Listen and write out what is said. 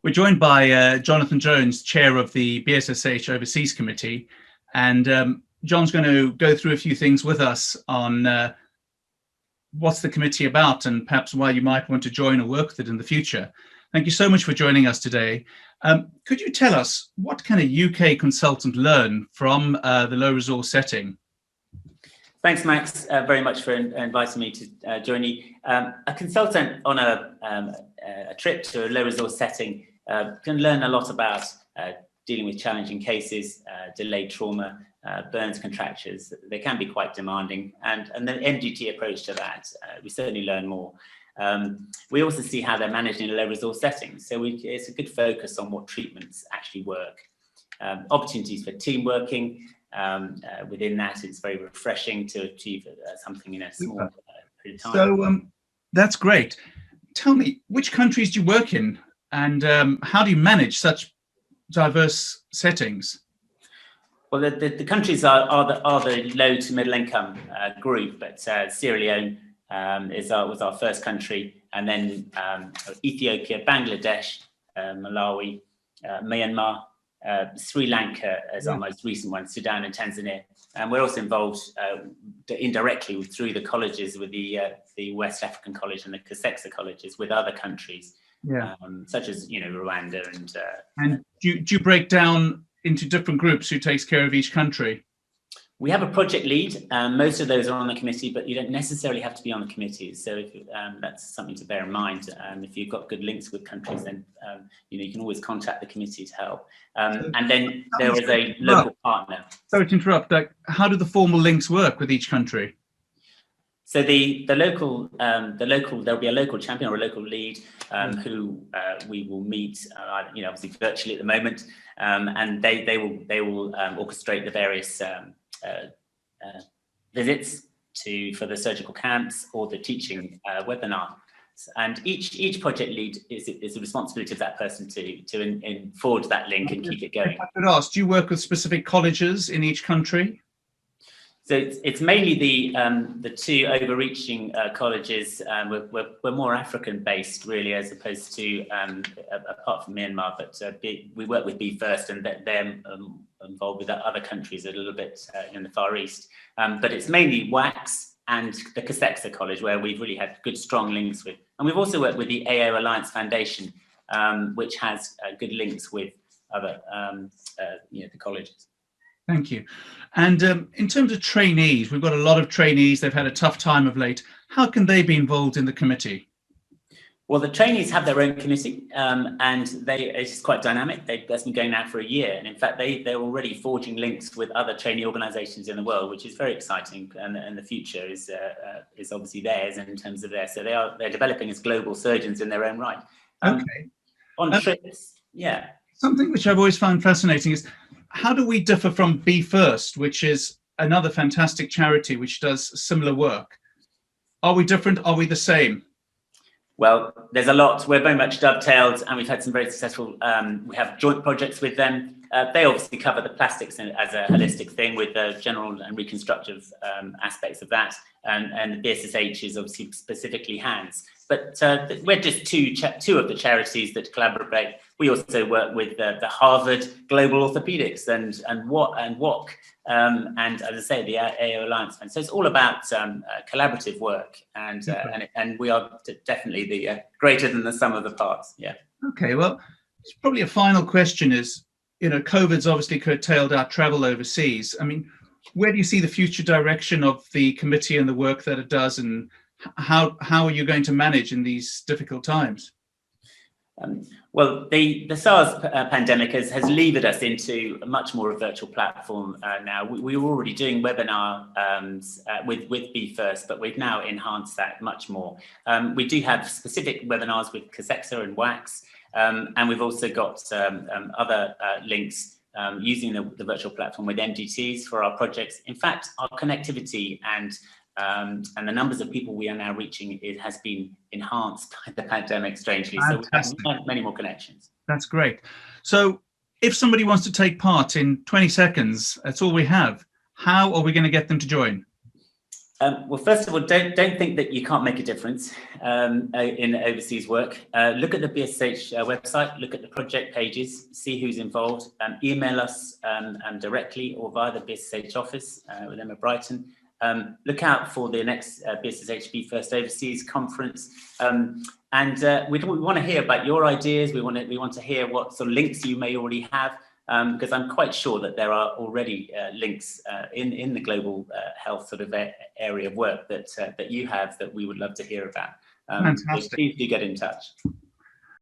We're joined by Jonathan Jones, chair of the BSSH Overseas Committee, and John's going to go through a few things with us on what's the committee about and perhaps why you might want to join or work with it in the future. Thank you so much for joining us today. Could you tell us what can a UK consultant learn from the low resource setting? Thanks, Max, very much for inviting me to join you. A consultant on a trip to a low resource setting can learn a lot about dealing with challenging cases, delayed trauma, burns, contractures. They can be quite demanding, and the MDT approach to that, we certainly learn more. We also see how they're managed in a low resource setting, so it's a good focus on what treatments actually work. Opportunities for team working. Within that, it's very refreshing to achieve something in a small period of time. So that's great. Tell me, which countries do you work in, and how do you manage such diverse settings? Well, the countries are the low to middle income group, but Sierra Leone was our first country, and then Ethiopia, Bangladesh, Malawi, Myanmar, Sri Lanka as our most recent one, Sudan and Tanzania. And we're also involved indirectly through the colleges with the West African College and the Kaseksa colleges with other countries, such as Rwanda and. And do you break down into different groups who takes care of each country? We have a project lead. Most of those are on the committee, but you don't necessarily have to be on the committees. So if, that's something to bear in mind. If you've got good links with countries, then you can always contact the committee to help. And then there is a local partner. Sorry to interrupt. How do the formal links work with each country? So the local there'll be a local champion or a local lead who we will meet, obviously virtually at the moment, and they will orchestrate the various visits for the surgical camps or the teaching webinar. And each project lead is the responsibility of that person to forward that link and keep it going. If I could ask, do you work with specific colleges in each country? So it's mainly the two overreaching colleges. We're more African based really, as opposed to apart from Myanmar. But we work with Be First, and they're involved with other countries a little bit in the Far East. But it's mainly WACS and the Kaseksa College where we've really had good strong links with. And we've also worked with the AO Alliance Foundation, which has good links with other the colleges. Thank you. And in terms of trainees, we've got a lot of trainees. They've had a tough time of late. How can they be involved in the committee? Well, the trainees have their own committee, and it's quite dynamic. That's been going now for a year, and in fact, they're already forging links with other trainee organisations in the world, which is very exciting. And the future is obviously theirs in terms of theirs. So they're developing as global surgeons in their own right. Okay. On trips, yeah. Something which I've always found fascinating is, how do we differ from Be First, which is another fantastic charity which does similar work? Are we different? Are we the same? Well, there's a lot. We're very much dovetailed, and we've had some very successful, we have joint projects with them. They obviously cover the plastics as a holistic thing with the general and reconstructive aspects of that. And the BSSH is obviously specifically hands. But we're just two of the charities that collaborate. We also work with the Harvard Global Orthopedics and WOC, and as I say, the AO Alliance. And so it's all about collaborative work, and we are definitely the greater than the sum of the parts. Yeah. Okay. Well, it's probably a final question is, COVID's obviously curtailed our travel overseas. I mean, where do you see the future direction of the committee and the work that it does, and how are you going to manage in these difficult times? Well, the SARS pandemic has levered us into a much more virtual platform now. We were already doing webinar with Be First, but we've now enhanced that much more. We do have specific webinars with Kaseksa and WACS, and we've also got other links using the virtual platform with MDTs for our projects. In fact, our connectivity and the numbers of people we are now reaching, it has been enhanced by the pandemic, strangely. Fantastic. So we have many more connections. That's great. So if somebody wants to take part in 20 seconds, that's all we have. How are we going to get them to join? Well, first of all, don't think that you can't make a difference in overseas work. Look at the BSSH website, look at the project pages, see who's involved, email us directly or via the BSSH office with Emma Brighton. Look out for the next BSSH Be First Overseas conference. And we want to hear about your ideas. We want to hear what sort of links you may already have. Because I'm quite sure that there are already links in the global health sort of area of work that you have that we would love to hear about. Fantastic. So please do get in touch.